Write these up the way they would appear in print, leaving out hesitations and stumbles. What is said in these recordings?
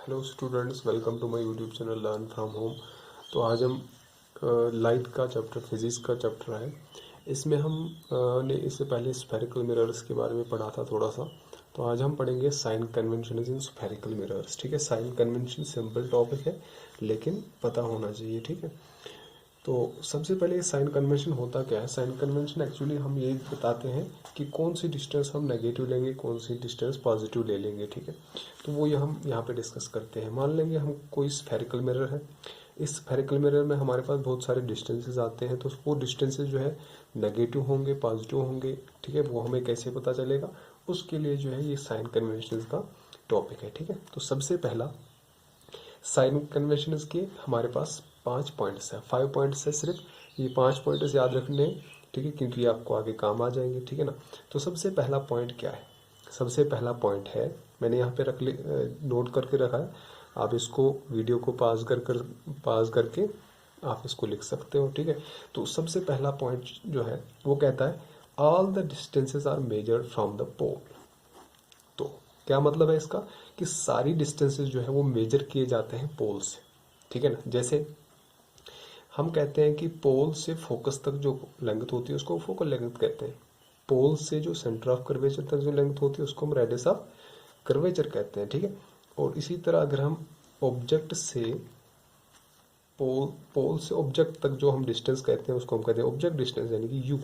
Hello students, welcome to my YouTube channel learn from home. तो आज हम light का चैप्टर, फिजिक्स का चैप्टर है। इसमें हम ने इससे पहले स्फेरिकल मिरर्स के बारे में पढ़ा था थोड़ा सा। तो आज हम पढ़ेंगे sign convention in spherical mirrors. ठीक है, साइन कन्वेंशन सिंपल टॉपिक है लेकिन पता होना चाहिए। ठीक है, तो सबसे पहले साइन कन्वेंशन होता क्या है। साइन कन्वेंशन एक्चुअली हम ये बताते हैं कि कौन सी डिस्टेंस हम नेगेटिव लेंगे, कौन सी डिस्टेंस पॉजिटिव ले लेंगे। ठीक है, तो वो ये हम यहाँ पे डिस्कस करते हैं। मान लेंगे हम कोई स्फेरिकल मिरर है। इस स्फेरिकल मिरर में हमारे पास बहुत सारे डिस्टेंसेस आते हैं, तो वो डिस्टेंसेस जो है नेगेटिव होंगे, पॉजिटिव होंगे। ठीक है, वो हमें कैसे पता चलेगा, उसके लिए जो है ये साइन कन्वेंशन का टॉपिक है। ठीक है, तो सबसे पहला साइन कन्वेंशन के हमारे पास 5 पॉइंट्स है, 5 पॉइंट्स है सिर्फ। ये 5 पॉइंट्स याद रखने हैं, ठीक है, क्योंकि ये आपको आगे काम आ जाएंगे। ठीक है ना। तो सबसे पहला पॉइंट क्या है? सबसे पहला पॉइंट है, मैंने यहाँ पे नोट करके रखा है। आप इसको वीडियो को पास करके आप इसको लिख सकते हो। ठीक है, तो सबसे पहला पॉइंट जो है वो कहता है all the distances are measured from the pole. तो क्या मतलब है इसका कि सारी डिस्टेंसेस जो है वो मेजर किए जाते हैं पोल से। ठीक है ना। जैसे हम कहते हैं कि पोल से फोकस तक जो लेंथ होती है उसको फोकल लेंथ कहते हैं। पोल से जो सेंटर ऑफ कर्वेचर तक जो लेंथ होती है उसको हम रेडियस ऑफ कर्वेचर कहते हैं। ठीक है, और इसी तरह अगर हम ऑब्जेक्ट से पोल से ऑब्जेक्ट तक जो हम डिस्टेंस कहते हैं उसको हम कहते हैं ऑब्जेक्ट डिस्टेंस, यानी कि यू।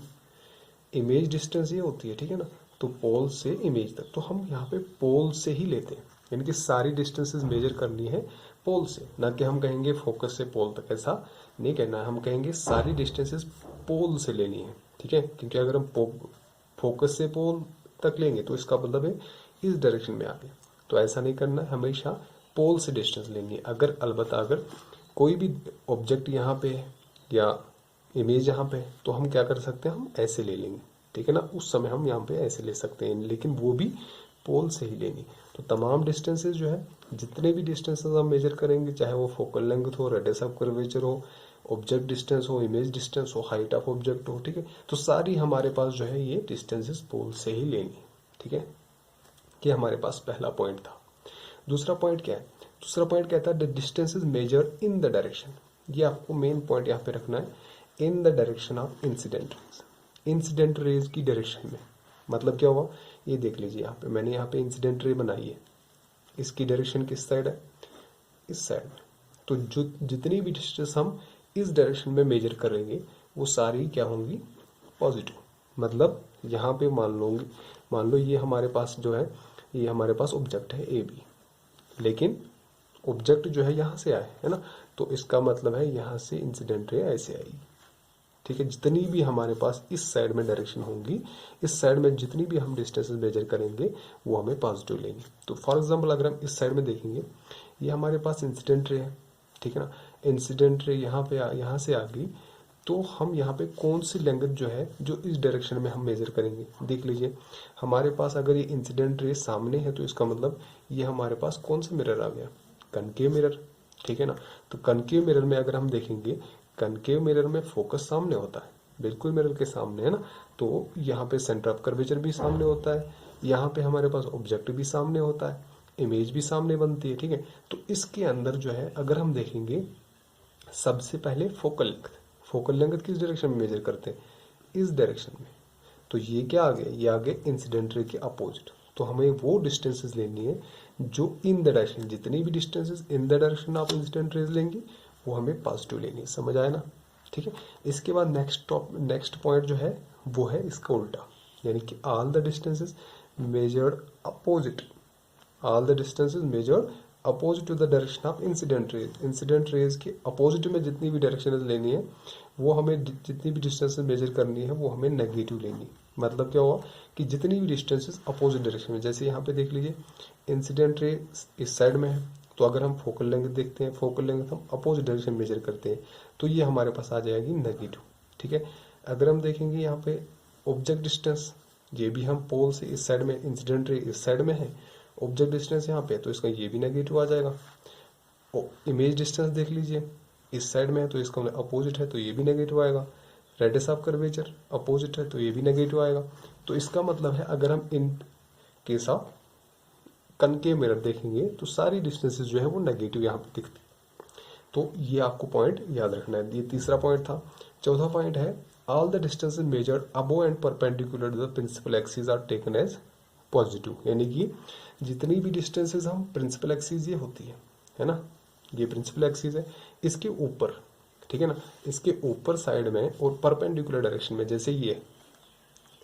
इमेज डिस्टेंस ये होती है। ठीक है ना, तो पोल से इमेज तक, तो हम यहाँ पे पोल से ही लेते हैं, यानी कि सारी डिस्टेंसेस मेजर करनी है पोल से, ना कि हम कहेंगे फोकस से पोल तक। ऐसा नहीं कहना है, हम कहेंगे सारी डिस्टेंसेस पोल से लेनी है। ठीक है, क्योंकि अगर हम फोकस से पोल तक लेंगे तो इसका मतलब है इस डायरेक्शन में आ गया। तो ऐसा नहीं करना है, हमेशा पोल से डिस्टेंस लेनी है। अलबत्ता अगर कोई भी ऑब्जेक्ट यहाँ पे है या इमेज यहाँ पे है तो हम क्या कर सकते हैं, हम ऐसे ले लेंगे। ठीक है ना, उस समय हम यहाँ पे ऐसे ले सकते हैं, लेकिन वो भी पोल से ही लेंगे। तो तमाम डिस्टेंसेस जो है, जितने भी डिस्टेंसेस हम मेजर करेंगे, चाहे वो फोकल लेंथ हो, रेडियस ऑफ कर्वेचर हो, ऑब्जेक्ट डिस्टेंस हो, इमेज डिस्टेंस हो, हाइट ऑफ ऑब्जेक्ट हो, ठीक है, तो सारी हमारे पास जो है ये डिस्टेंसेस पोल से ही लेंगे। ठीक है, ये हमारे पास पहला पॉइंट था। दूसरा पॉइंट क्या है? दूसरा पॉइंट कहता है the distance is measured in the direction. ये आपको मेन पॉइंट यहाँ पे रखना है, in the direction of incident rays. Incident raise की डायरेक्शन में मतलब क्या हुआ, ये देख लीजिए। यहाँ पे मैंने यहाँ पे इंसिडेंट रे बनाई है, इसकी डायरेक्शन किस साइड है? इस साइड में। तो जो जितनी भी डिस्टेंस हम इस डायरेक्शन में मेजर करेंगे वो सारी क्या होंगी? पॉजिटिव। मतलब यहाँ पे मान लो ये हमारे पास जो है, ये हमारे पास ऑब्जेक्ट है ए बी, लेकिन ऑब्जेक्ट जो है यहाँ से आए है ना, तो इसका मतलब है यहाँ से इंसिडेंट रे ऐसे आएगी। ठीक है, जितनी भी हमारे पास इस साइड में डायरेक्शन होंगी, इस साइड में जितनी भी हम डिस्टेंसेस मेजर करेंगे वो हमें पॉजिटिव लेंगे। तो फॉर एग्जांपल अगर हम इस साइड में देखेंगे, ये हमारे पास इंसिडेंट रे है। ठीक है ना, इंसिडेंट रे यहाँ से आ गई, तो हम यहाँ पे कौन सी लेंथ जो है जो इस डायरेक्शन में हम मेजर करेंगे, देख लीजिए। हमारे पास अगर ये इंसिडेंट रे सामने है तो इसका मतलब ये हमारे पास कौन सा मिरर आ गया? Concave mirror. ठीक है ना, तो कनकेव मिरर में अगर हम देखेंगे, कनकेव मिरर में फोकस सामने होता है, बिल्कुल मिरर के सामने है ना, तो यहाँ पे सेंटर ऑफ कर्वेचर भी सामने होता है, यहाँ पे हमारे पास ऑब्जेक्ट भी सामने होता है, इमेज भी सामने बनती है। ठीक है, तो इसके अंदर जो है अगर हम देखेंगे, सबसे पहले फोकल लेंथ किस डायरेक्शन में मेजर करते हैं? इस डायरेक्शन में। तो ये क्या आ गया? ये आ गया इंसिडेंट रे के अपोजिट। तो हमें वो डिस्टेंसेस लेनी है जो इन द डायरेक्शन, जितनी भी डिस्टेंसेस इन द डायरेक्शन आप इंसिडेंट रेज लेंगे वो हमें पॉजिटिव लेनी है। समझ आया ना? ठीक है, इसके बाद नेक्स्ट पॉइंट जो है वो है इसका उल्टा, यानी कि all the distances measured opposite, all the distances measured opposite to the direction of incident rays. Incident rays के अपोजिट में जितनी भी डायरेक्शन लेनी है वो हमें, जितनी भी डिस्टेंस मेजर करनी है वो हमें नेगेटिव लेनी। मतलब क्या हुआ कि जितनी भी डिस्टेंसेस अपोजिट डायरेक्शन में, जैसे यहाँ पे देख लीजिए इंसिडेंट रे इस साइड में है, तो अगर हम फोकल लेंथ देखते हैं, फोकल लेंथ हम अपोजिट डायरेक्शन मेजर करते हैं, तो ये हमारे पास आ जाएगी नेगेटिव। ठीक है, अगर हम देखेंगे यहाँ पे ऑब्जेक्ट डिस्टेंस, ये भी हम पोल से इस साइड में, इंसिडेंट रे इस साइड में है, ऑब्जेक्ट डिस्टेंस यहाँ पे, तो इसका ये भी नेगेटिव आ जाएगा। इमेज डिस्टेंस देख लीजिए, इस साइड में है तो इसका अपोजिट है, तो ये भी नेगेटिव आएगा। रेडियस ऑफ कर्वेचर अपोजिट है तो ये भी नेगेटिव आएगा। तो इसका मतलब है अगर हम in case of concave mirror देखेंगे तो सारी डिस्टेंसेस जो है वो नेगेटिव यहाँ पे दिखती है। तो ये आपको पॉइंट याद रखना है। ये तीसरा पॉइंट था। चौथा पॉइंट है all the distances measured above and perpendicular to the principal axis are taken as positive, यानी कि जितनी भी डिस्टेंसेस हम प्रिंसिपल एक्सिस ये होती है ना, ये प्रिंसिपल एक्सिस है, इसके ऊपर, ठीक है ना, इसके ऊपर साइड में और परपेंडिकुलर डायरेक्शन में, जैसे ये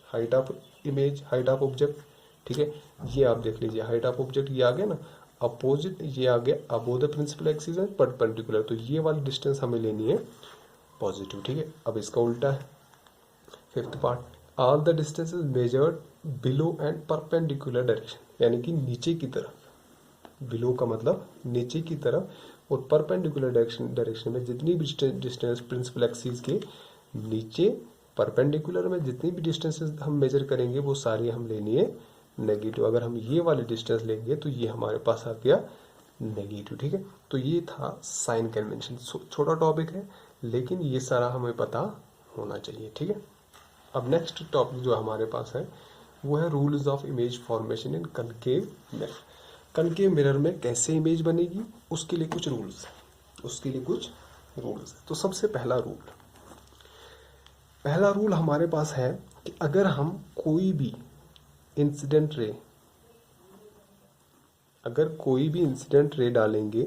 height of image, height of object, ठीक है, ये आप देख लीजिए हाइट ऑफ ऑब्जेक्ट ये आ गया ना, अपोजिट ये आ गया अबोव द प्रिंसिपल एक्सिस है परपेंडिकुलर, तो ये वाली डिस्टेंस हमें लेनी है पॉजिटिव, ठीक है। अब इसका उल्टा है fifth part, all the distances measured below and perpendicular direction, यानी कि नीचे की तरफ, बिलो का मतलब नीचे की तरफ, और परपेंडिकुलर डायरेक्शन में जितनी भी डिस्टेंस प्रिंसिपल एक्सिस के नीचे परपेंडिकुलर में जितनी भी डिस्टेंसेस हम मेजर करेंगे वो सारी हम लेनी है नेगेटिव। अगर हम ये वाले डिस्टेंस लेंगे तो ये हमारे पास आ गया नेगेटिव, ठीक है। तो ये था साइन कन्वेंशन, छोटा टॉपिक है लेकिन ये सारा हमें पता होना चाहिए, ठीक है। अब नेक्स्ट टॉपिक जो हमारे पास है वो है rules of image formation in concave mirror. Concave mirror में कैसे इमेज बनेगी उसके लिए कुछ रूल्स है, उसके लिए कुछ रूल्स है। तो सबसे पहला रूल हमारे पास है कि अगर हम कोई भी इंसिडेंट रे डालेंगे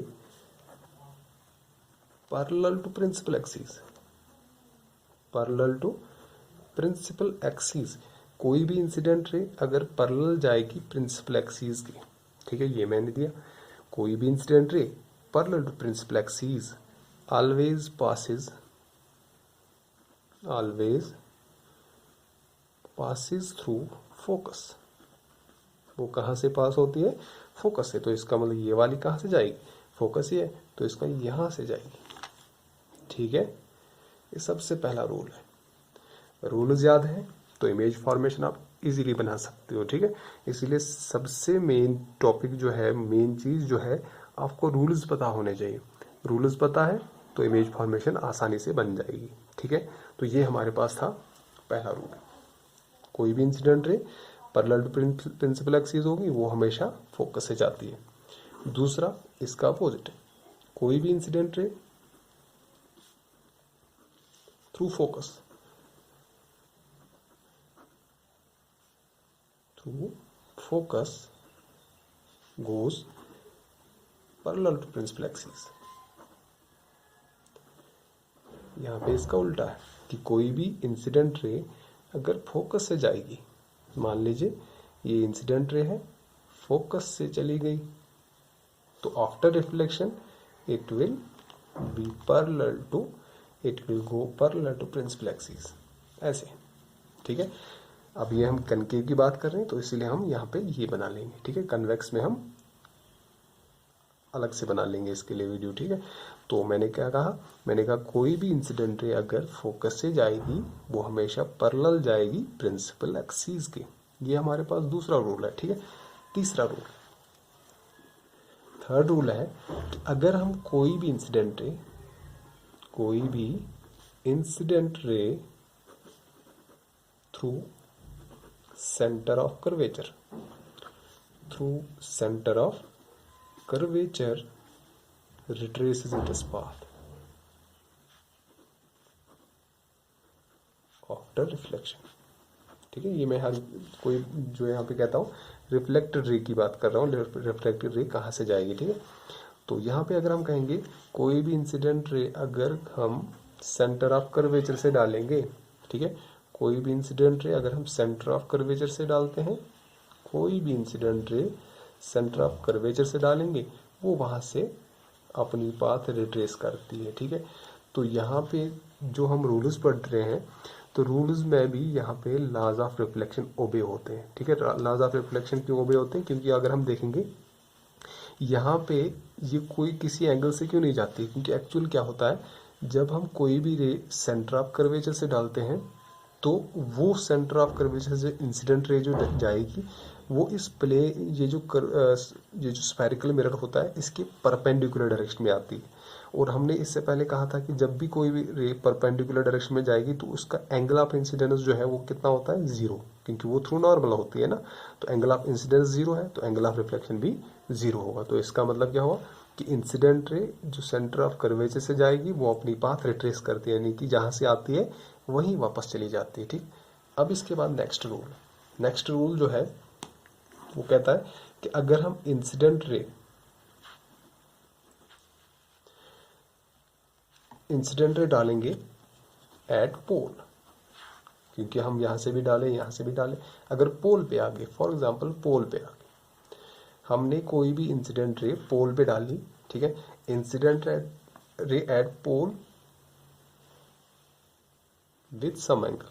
पैरेलल टू प्रिंसिपल एक्सिस, कोई भी इंसिडेंट रे अगर पैरेलल जाएगी प्रिंसिपल एक्सिस की, ठीक है, ये मैंने दिया, कोई भी incident ray parallel to principal axis always passes through focus. वो कहाँ से पास होती है? फोकस से। तो इसका मतलब ये वाली कहाँ से जाएगी? फोकस ही है, तो इसका यहाँ से जाएगी, ठीक है। ये सबसे पहला रूल है। रूल्स याद है तो इमेज फॉर्मेशन आप इजीली बना सकते हो, ठीक है। इसीलिए सबसे मेन टॉपिक जो है, मेन चीज़ जो है, आपको रूल्स पता होने चाहिए। रूल्स पता है तो इमेज फॉर्मेशन आसानी से बन जाएगी, ठीक है। तो ये हमारे पास था पहला रूल, कोई भी incident ray parallel to principal axis होगी वो हमेशा फोकस से जाती है। दूसरा इसका अपोजिट है, कोई भी incident ray through focus goes parallel to principal axis. यहाँ पे इसका उल्टा है कि कोई भी इंसिडेंट रे अगर फोकस से जाएगी, मान लीजिए ये इंसिडेंट रे है, फोकस से चली गई, तो after reflection it will go parallel to principal axis, ऐसे, ठीक है। अब ये हम कनकेव की बात कर रहे हैं तो इसीलिए हम यहाँ पे ये बना लेंगे, ठीक है। कन्वेक्स में हम अलग से बना लेंगे इसके लिए वीडियो, ठीक है। तो मैंने क्या कहा? मैंने कहा कोई भी इंसिडेंट रे अगर फोकस से जाएगी वो हमेशा पैरेलल जाएगी प्रिंसिपल एक्सिस के। ये हमारे पास दूसरा रूल है, ठीक है। तीसरा रूल, थर्ड रूल है कि अगर हम कोई भी incident ray through centre of curvature retraces its path after reflection, ठीक है। ये मैं हर कोई जो यहाँ पे कहता हूँ रिफ्लेक्टेड रे की बात कर रहा हूँ, रिफ्लेक्टेड रे कहाँ से जाएगी, ठीक है। तो यहाँ पे अगर हम कहेंगे कोई भी इंसिडेंट रे अगर हम सेंटर ऑफ कर्वेचर से डालेंगे, ठीक है, कोई भी इंसिडेंट रे अगर हम सेंटर ऑफ कर्वेचर से डालते हैं, कोई भी इंसिडेंट रे सेंटर ऑफ कर्वेचर से डालेंगे, वो वहाँ से अपनी पाथ रिट्रेस करती है, ठीक है। तो यहाँ पे जो हम रूल्स पढ़ रहे हैं तो रूल्स में भी यहाँ पे लॉज ऑफ रिफ्लेक्शन ओबे होते हैं, ठीक है। लॉज ऑफ रिफ्लेक्शन क्यों ओबे होते हैं? क्योंकि अगर हम देखेंगे यहाँ पे ये कोई किसी एंगल से क्यों नहीं जाती, क्योंकि एक्चुअल क्या होता है, जब हम कोई भी रे सेंटर ऑफ कर्वेचर से डालते हैं तो वो सेंटर ऑफ कर्वेचर से इंसिडेंट रे जो जाएगी वो इस ये जो स्फेरिकल मिरर होता है इसके परपेंडिकुलर डायरेक्शन में आती है। और हमने इससे पहले कहा था कि जब भी कोई भी रे परपेंडिकुलर डायरेक्शन में जाएगी तो उसका एंगल ऑफ इंसिडेंस जो है वो कितना होता है? 0, क्योंकि वो थ्रू नॉर्मल होती है ना। तो एंगल ऑफ इंसिडेंस जीरो है तो एंगल ऑफ रिफ्लेक्शन भी जीरो होगा। तो इसका मतलब क्या हुआ कि इंसिडेंट रे जो सेंटर ऑफ कर्वेचर से जाएगी वो अपनी पाथ रिट्रेस करती है, यानी कि जहाँ से आती है वहीं वापस चली जाती है। ठीक, अब इसके बाद नेक्स्ट रूल जो है वो कहता है कि अगर हम इंसिडेंट रे डालेंगे एट पोल, क्योंकि हम यहाँ से भी डालें यहाँ से भी डालें, अगर पोल पे आ गए, फॉर एग्जांपल पोल पे आ गए, हमने कोई भी इंसिडेंट रे पोल पे डाली, ठीक है, incident ray at pole with some angle,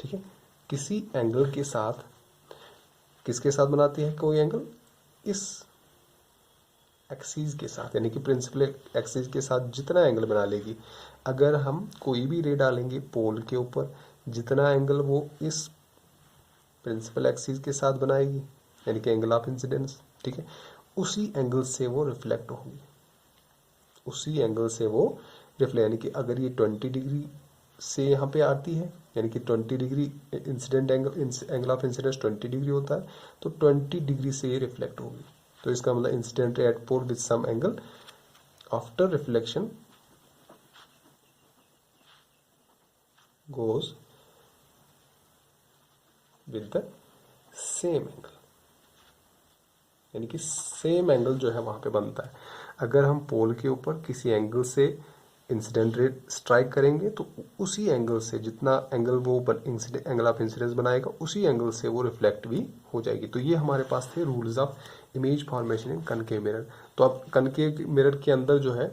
ठीक है, किसी एंगल के साथ, किसके साथ बनाती है कोई एंगल, इस एक्सिस के साथ, यानी कि प्रिंसिपल एक्सिस के साथ जितना एंगल बना लेगी। अगर हम कोई भी रे डालेंगे पोल के ऊपर, जितना एंगल वो इस प्रिंसिपल एक्सिस के साथ बनाएगी, यानी कि एंगल ऑफ इंसिडेंस, ठीक है, उसी एंगल से वो रिफ्लेक्ट होगी, उसी एंगल से वो रिफ्लेक्ट, यानी कि अगर ये 20 डिग्री से यहाँ पे आती है, यानी कि 20 degree incident angle of incidence 20 degree होता है, तो 20 डिग्री से ये रिफ्लेक्ट होगी। तो इसका मतलब incident at pole with some angle after reflection goes with the same angle, यानी कि सेम एंगल जो है वहां पे बनता है। अगर हम पोल के ऊपर किसी एंगल से इंसिडेंट रे स्ट्राइक करेंगे तो उसी एंगल से, जितना एंगल वो एंगल ऑफ इंसिडेंस बनाएगा, उसी एंगल से वो रिफ्लेक्ट भी हो जाएगी। तो ये हमारे पास थे rules of image formation in concave mirror. तो अब कनकेव मिरर के अंदर जो है